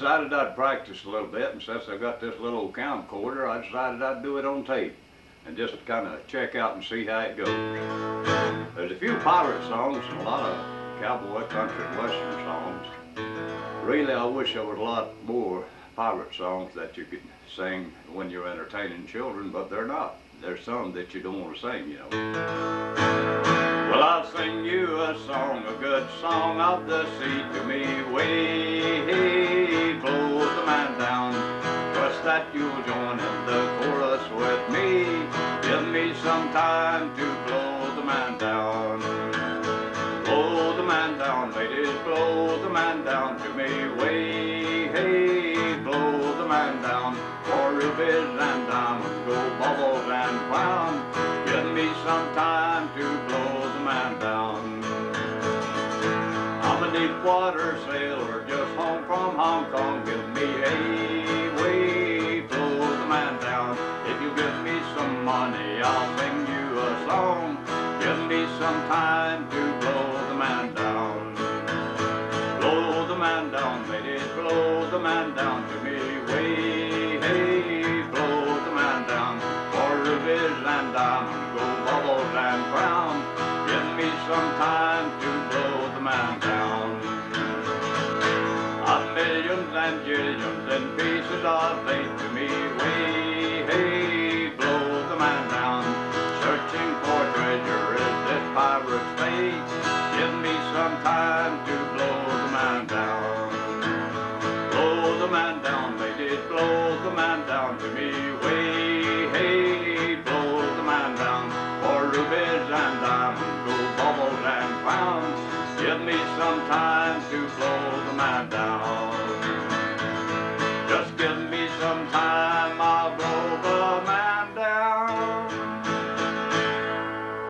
decided I'd practice a little bit, and since I got this little camcorder, I decided I'd do it on tape and just kind of check out and see how it goes. There's a few pirate songs and a lot of cowboy, country, and western songs. Really, I wish there was a lot more pirate songs that you could sing when you're entertaining children, but they're not. There's some that you don't want to sing, you know. Well, I'll sing you a song, a good song of the sea to me. Way flows the man down. Trust that you'll join in the chorus with me. Give me some time to blow the man down. Blow the man down, ladies, blow the man down to me. Way, hey, blow the man down. For rubies and diamonds, gold bubbles and crown. Give me some time to blow the man down. I'm a deep water sailor just home from Hong Kong. Give me a way, blow the man down. If you give me some money, I'll sing you a song. Give me some time to blow the man down. Blow the man down, ladies, blow the man down to me. Way, hey, blow the man down. For rubies and diamonds, gold bubbles and crown. Give me some time to blow the man down. I've millions and jillions and pieces of eight to me. Way, hey, blow the man down. Searching for treasure is this pirate's fate. Give me some time to blow the man down. Blow the man down, ladies, blow the man down to me. Way, hey, blow the man down. For rubies and diamonds, gold bubbles and crowns. Give me some time to blow the man down.